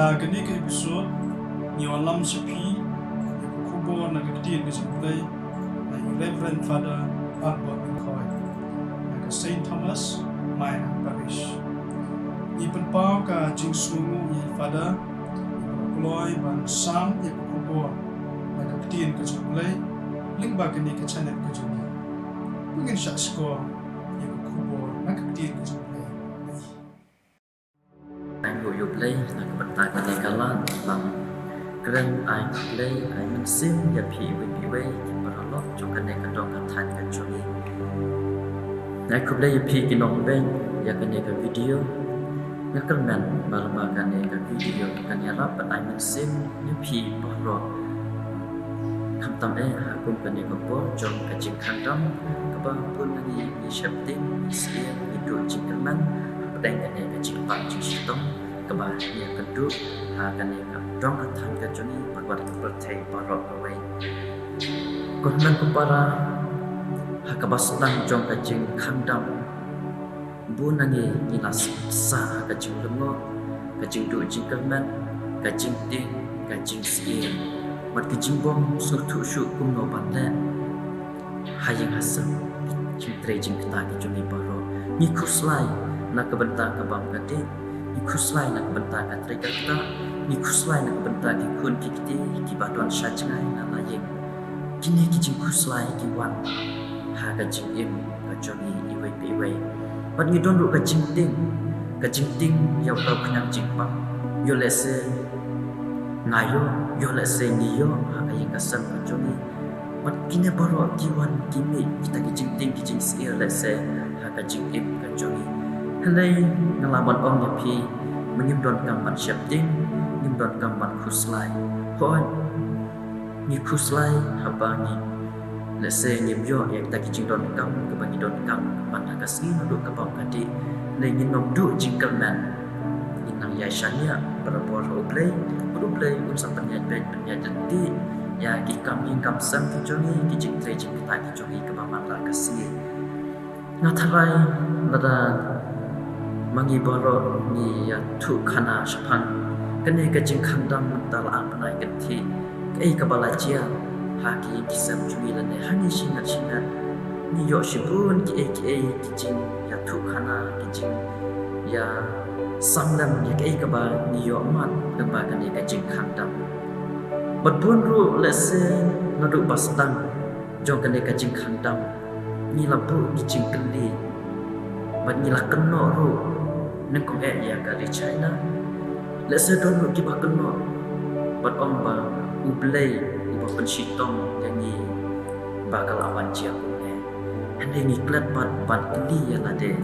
Gani ke episode ni alam sepi kubo na gdin ke seplay na Reverend Father Albert McCoy na Saint Thomas Minor Parish. Ni penpau ka jingsungu ni Father Ploy ban sam ni kubo na gdin ke seplay link ba gani ke channel ke juni. Mungkin syak score ni kubo na gdin ke seplay. You play nak bertahan dengan kalan bang keren I play I mensim ya pi we beralok juga dengan dong katan kan cumi nak play ya pi kinong ben ya kena ke video ya keren balma kan ke video kan ya rap I mensim ya pi beralok kam tam aku kan ke bo jom ke jing kandam ke bang pun ni shapting sia video jingman pedang kan ke jing pak jing sitom kebah yang kedua akan yang dong katan kacuni berbuat seperti parok away. Korban kupara hakabas lang jong kacing kandam bunangi nilas sa kacing lengo kacing du jingkerman kacing ting kacing siye mat kacing bom surtu syuk kumno banda hayang hasam jing tre jing kita kacuni parok ni kuslai nak kebentak kebang kade ikuslai nak bentak katrika kita ikuslai nak bentak ikun kiti kibatuan syajngai na laying kini kijing kuslai kiwan ha kajing im kajoni iwai piwai pat ngidon ru kajing ting yau kau kenyang jingpang yo lese ngayo yo lese niyo ha kayang kasam kajoni pat kini baru kiwan kimi kita kijing sir lese ha kajing im kajoni Helai ngelamat om nyapi menyimpan kampan syapting, menyimpan kampan kuslai. Hoi, ni kuslai habangi. Lese nyimyo yang tak kijing don kam kebangi don kam kampan kasih nuduk kabam kadi. Le nyinom du jingkelnan. Inang yaishanya berapor oblay, beroblay unsam penyadban penyadenti. Ya kikam ingkam sam kijoni kijing tre jing kita kijoni kebaman kasih. Ngatarai nada mangi boro ni ya tu khana shapang kene ka jing khandam tal an panai kethi kai ka bala chia ha ki kisam chumi lane hani shinga ni yo shibun ki ki jing ya tu khana ki jing ya samdam ya kai ka ba ni yo mat ka ba kene ka jing khandam batbun ru lese nadu basdang jong kene ka jing khandam ni labu ki jing keli bat ni la keno ru nengkong ya kali China lese don ru ki ba keno bat om ba ublay uba penshitong yangi bakal awan chia ku ande ni klat ban kli ya lade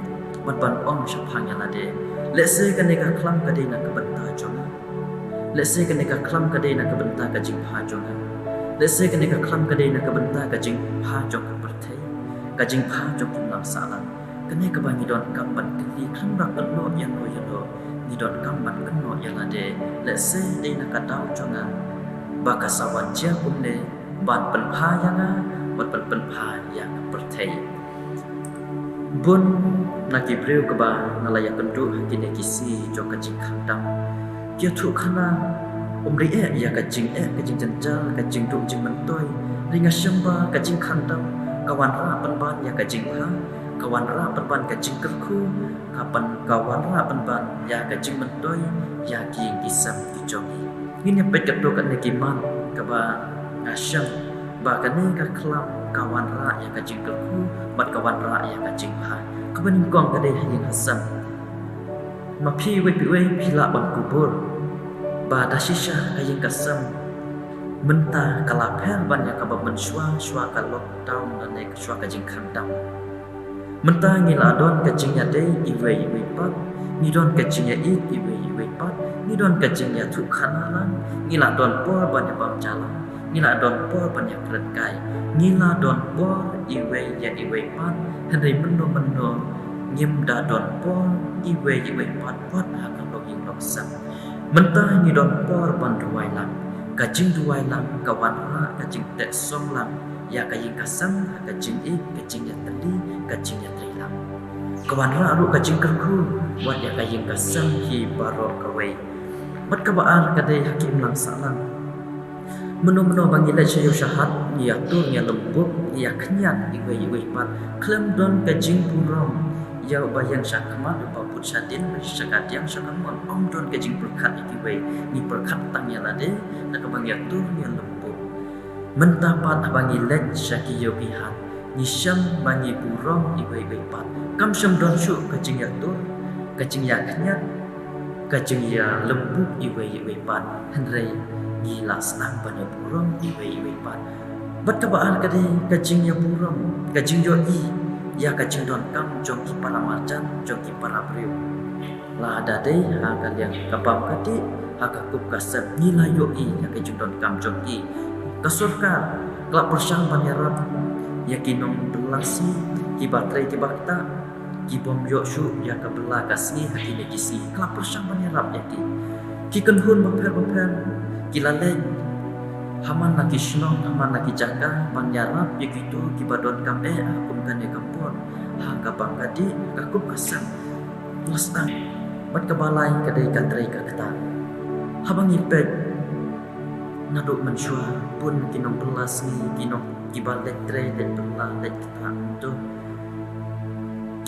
ban om shapang ya lade lese kane ka klam ka de na ka banta jonga lese kane ka klam ka de na ka banta ka jing pha jonga lese kane ka klam ka de na ka banta ka jing pha jong ka perthai ka jing pha jong lam salam kene ka ba ni don kampan kli kham rak no yano ni don kampan keno ya lade lese de na ka dau jonga baka sawan chia kumne ban pen pha yanga bat pen pha yang perthai bun naki breu ka ba nalaya kendu kine kisi jo ka jing khandam kia thu khana umri ya ka jing janjal ka jing du jing mentoi ringa syamba ka jing khandam kawan ra pen ban ya ka jing pha kawan ra pen ban ka jing kerku kapan kawan ra pen ban ya ka jing mentoi ya ki kisam ki jongi ini pet ka to kan ki man ka ba asyam ba ka ni ka klam kawan ra ya ka jing kerku bat kawan ra ya ka jing pha ka ban kong ka de yang hasam ma phi we phila ban kubur ba dasisha ka yang kasam menta kala pher ban ya ka ba man shwa ka lockdown na ne ka shwa ka jing khandam menta ngila don ka jing ya de iwe pat ni don ka jing ya iwe pat ni don ka jing ya thu khana lan ngila don por ban ya bam jala ngila don por ban ya kret kai ngila don por iwe pat henry mendo nyim da don por iwe pat ha ka lo ing lo sa menta ni don por ban duai lang ka jing duai lang ka wan ra ka jing te song lang ya ka ying kasam ka jing ka jing ya tali ka jing ya trilang kawan ra ru ka jing kerku wat ya ka ying kasam hi baro ka wei mat ka baar kadai hakim lang salang meno bangi la chayo shahat ya tur ya lembut ya kenyan iwe pat klem don ka jing purom ya bayang syakmat ba put syadin syakat yang syakamon don ka jing perkat iwe ni perkat tang ya lade na ka bang ya tur ya lembut mentapat bangi lek syakiyo pihat ni syam bangi purom iwe pat kam syam don syu ka jing ya tur ka jing ya kenyan ka jing ya lembut iwe pat henrei gila senang pada burung iwe pat bat kabaan kade kacing ya burung kacing jo ya kacing don kam jongki para marjan jongki para priu la ada dei ha kalian kapam kati ha kakup kasep nila yo ya kacing don kam jongki kasurka kelak persang panyaram ya kinong belasi ki baterai ki bakta ki bom yo syu ya kabela kasni hati negisi kelak persang panyaram ya ki kenhun baper kilaleng haman lagi snong haman lagi jaga pangyarap begitu kibadon kam akum kane kampon ha kabang kadi kakup kasam lastang bat kabalai kadai kantrai ka kata habang ipet naduk mensyua pun kinong belas ni kinong kibalet tre dan belah dan kita tu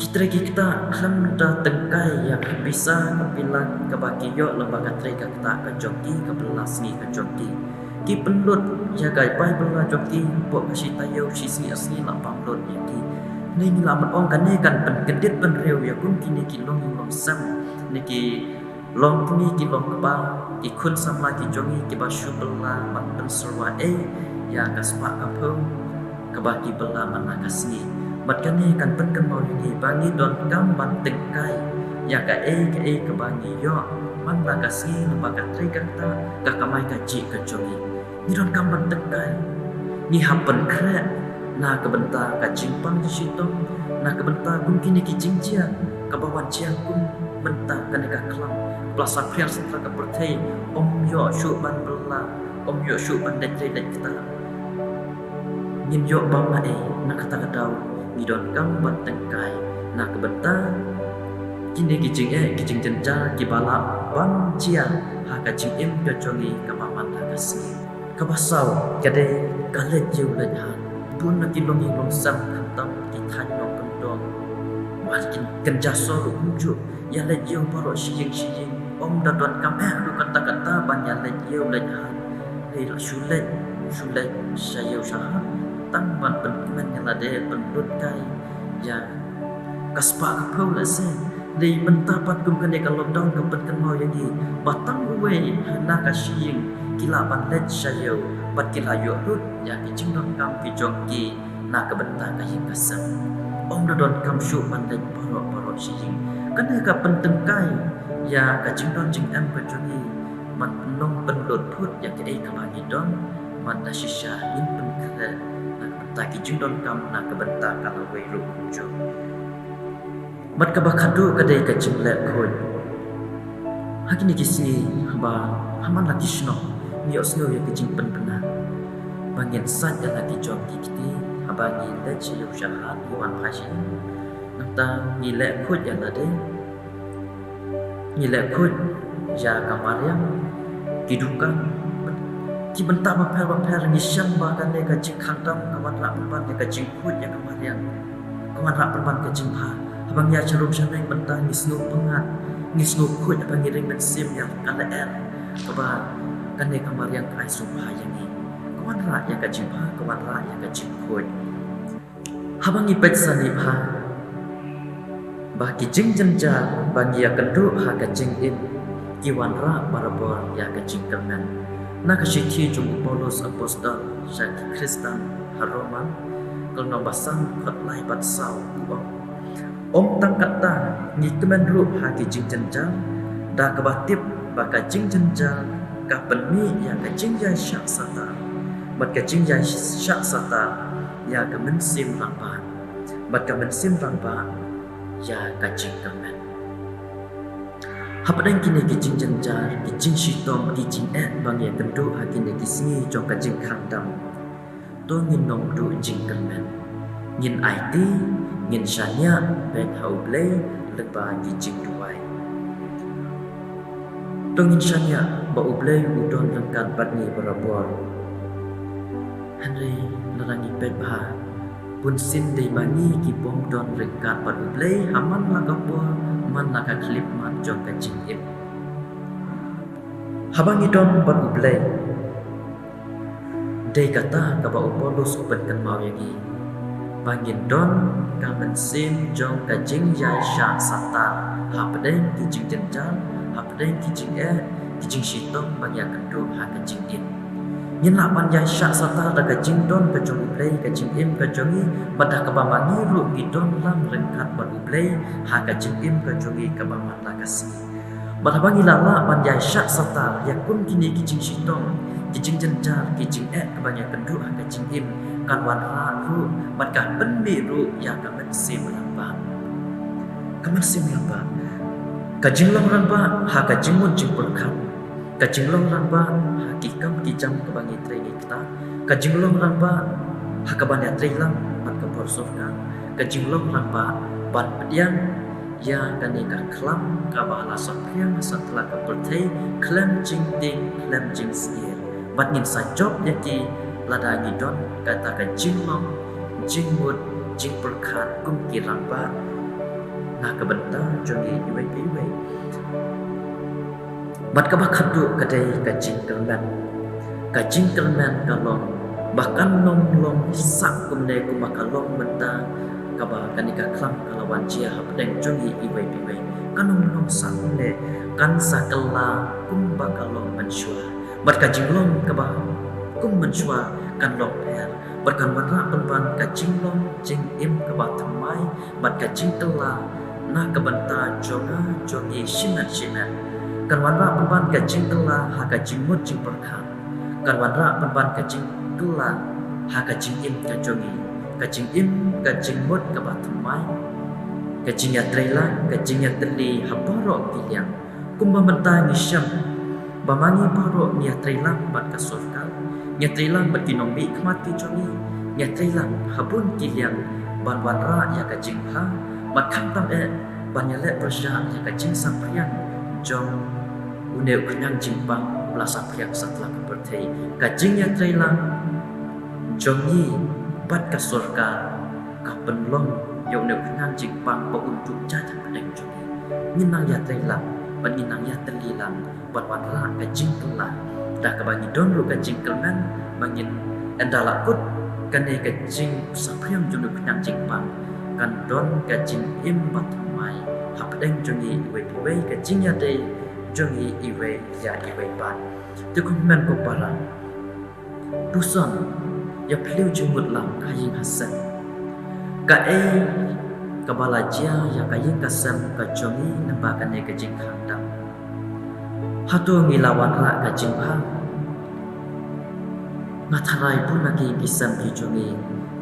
kita kan dah tengkai yang bisa kepilang kebaki yo lembaga tre ka kita ka joki ka belas ni ka joki ki penlut ya gai pai belah joki po kasi tayo sisi asni la pamlot ya ki ni lamat ong kan pen kedit pen reu ya kun kini ki long sam ni ki long ni ki long ba ki kun sam la ki jongi ki ba syu belah mat pen serwa ya kaspa ka phum kebaki belah mana kasni mat kani kan pen kan mau ni bangi don kam ban tengkai ya ka ke bangi yo man ba kasi lembaga tre kata ka kamai ka ji ka jogi ni don kam ban tengkai ni hapen kre na ka benta ka jimpang di situ na ka benta kum kini ki jingjia ka bawan jiang kum benta kan ka klam plus apriar setra ka pertai yo syu ban bela yo syu ban de tre de kita nin yo ba ma na kata kadau ngidon kam ban tengkai na kebenta kini kijing jenja kibala bang cia ha kacing im kecongi kapaman takasi kabasau kade kalet jiu lenya pun na kilong sam khatam kithan no kendong makin kenjaso unjuk ya le jiu paro siying om da don kam lu kata ban ya le jiu lenya hei la sulet sayo sah tang ban penmen yang ada pendut kai ya kaspa kapau la se di mentapat kum kene kalau dong kempet kan mau jadi batang gue na kasing kila ban let sayo bat kila yo rut ya kijing don kam kijongki na kebenta kai kasam om don kam syu ban let poro sing kene ka penteng kai ya kajing don jing am kajongi mat nong pendut put ya ke ka bagi don mat shisha in pen kre ta kijing don kam na kebenta kalau we ru jo mat ka bakadu kadai ka jimle khoi hakini kisi ba haman la kishno ni osno ya kijing pen pena bangin sat ya lagi jom kiti abani le chiyo shahat wan phashi nta ni le khoi ya lade ni le khoi ya kamaryam kidukan ki benta baper ni syang ba kan ka jing khantam kawan ra ban ka jing khoi ya kamaryam kawan ra ban ka jing pha abang ya charum shanai benta ni snu pengat ni snu khoi abang ring ben sim yang kala kaba kan ne kamaryam kai sumpah yang ni kawan ra ya ka jing pha kawan ra ya ka jing khoi habang i pet sani pha ba ki jing jenja bang ya kendu ha ka jing in ki wan ra barabor ya ka jing kamen na ka shithi jung Paulus apostol sa Kristan haroman kalau basang khat lai bat sau om tang kata ni kemen ru ha ki jing jenja da ka batip ba ka jing jenja ka penmi ya ka jing ya syak sata bat ka jing ya syak sata ya ka men sim ramba bat ka men sim ramba ya ka jing kamen hapadang kini kijing jenjar kijing shitom kijing bang ya kendu hakini kisni jong ka jing khandam to ngin nom du jing kamen ngin IT ngin shanya ben hauble leba kijing duai Tungin sanya ba ublay udon rengkat batni berabor. Henry larangi pebha pun sin day bangi ki bom don rengkat bat ublay haman lagapor man laga klip mat jong kajing im. Habangi don bat ublay. Day kata kaba upolus upan kan mau yagi. Bangin don kamen sin jong kajing yai syak sata hapdeng kijing jenjal hapdeng kijing kijing sitong bagi akendu ha kajing im. Yin lapan yai syak sata da kajing don kajong ublay kajing im kajongi badah kabamangi ru gidon lam rengkat bat ublay ha kajing im kajongi kabaman lakasi. Badah bangi lala pan yai syak sata yakun kini kijing sitong kijing jenjal kijing kebanyak kendu ha kajing im kan wan ra ru bat ka ben mi ru ya kamen sim lamba. Kamen sim lamba. Kajing long ramba ha kajing mun jing perkat. Kajing long ramba ha kikam kijam kebangi treni kita. Kajing long ramba ha kabanya trelang bat ka porsurka. Kajing long ramba bat pedian ya kani ka klam ka bala sapriang setelah ka pertai klam jing ding klam jing sir. Bat ngin sa job yaki lada ngidon kata ka jinglong jingmut jing perkat kum kirang ba na ka benta jongi iwe iwe bat ka bakhadu kadai ka jingkelman kalong bahkan long sak kumne kumakalong benta ka ba kanika klang kalawan jia hapdeng jongi iwe iwe kanong long sak kumne kan sakala kum bakalong mensyua bat ka jinglong ka ba kum mensyua kan long per berkan warna penpan kajing long jing im ke batang mai bat kajing telah na kebenta jonga jongi sinan kan warna penpan kajing telah ha kajing mut jing berkan kan warna penpan kajing telah ha kajing im kajongi kajing im kajing mut ke batang mai kajing ya trela kajing ya teli habaro kiliang kumba benta ngisyam bamangi baro nia trela bat kasurkal nyatrilang bertinombi kemati jongi nyatrilang habun kiliang ban wanra ya kajing ha bat khantam banyale persya ya kajing sapriang jong uneu kenyang jimpang belah sapriang setelah kepertai kajing nyatrilang jongi bat kasurka ka penlong ya uneu kenyang jimpang ba untuk jajan pedeng jongi nginang nyatrilang ban nginang nyatrilang bat wanra kajing telah dah kebangi don lu kajing kelman bangin endalakut kane kajing sapriang junu kenyang jingpang kan don kajing imbat mai hapdeng jongi iwe iwe kajing ya dei jongi iwe ya iwe ban tu kumen ko para dusan ya peliu jumut lam kajing hasan ka kabalajia ya kajing kasam kajongi nambakane kajing handam hatu ngilawan ra kajing ha ngatarai pun lagi kisam kijongi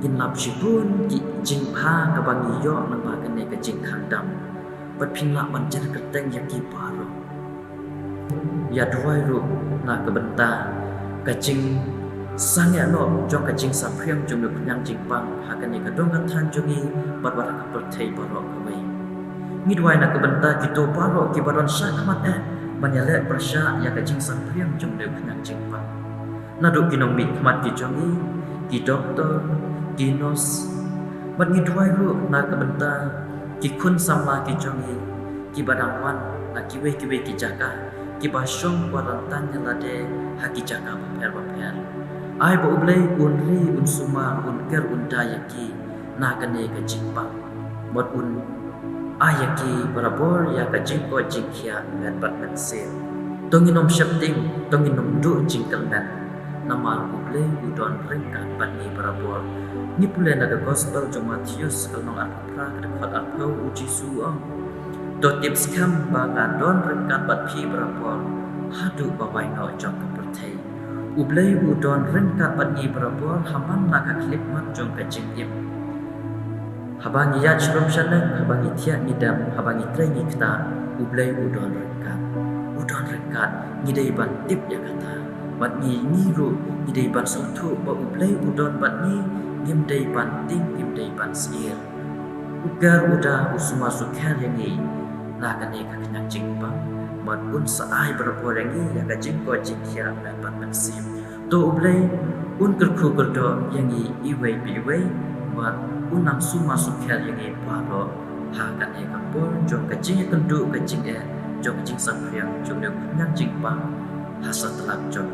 inlap sipun ki jing ha kabangi yo namba kene kajing khandam bat phinla banjar keteng yaki paro ya duai ru na kebenta kajing sangya no jong kajing sapriang jong nyang jingpang ha kene kadong kathan jongi bat bara kaperthei paro kawai ngidwai na kebenta kito paro ki baron sa khamat banyale persya ya kajing sapriang jong nyang jingpang naduk kinong mikmat ki jongi ki doktor ki nos bat ngidwai ru na kebenta ki kun sama ki jongi ki badangwan na kiwe ki jaga ki basyong warantan nyalade haki jaga baper ai bo ublei unri unsuma unker undayaki na kane ka jingpang bot un ayaki barabor ya ka jingko jingkhia met bat mense tonginom shapting tonginom du jingkalmen nama ublei udon rengkat bani barabor ni pule naga gospel jong Matius kalong arpra kadakot arpau uji suang do tips kam baga don rengkat bat pi barabor hadu bawai no jong kapertai ublei udon rengkat bani barabor haman naga klip mat jong kajing im habangi ya chrom shaneng habangi tiat nidam habangi trengi kita ublei udon rengkat ngidai ban tip ya kata bat ni ru ngidai ban sutu ba ublei udon bat ni ngimdai ban ting ngimdai ban sir ugar udah usuma sukar yang ni la kane ka kenyang jingpang buat un saai berapa rengi ya kajing ko jing kia dapat mensim to ublei un kerku kerdo yang iwei biwei buat un nangsu masuk kia yang paro ha kan e kapur jong kajing kendu kajing e jong kajing sapriang jong yang jing pa hasa telak jong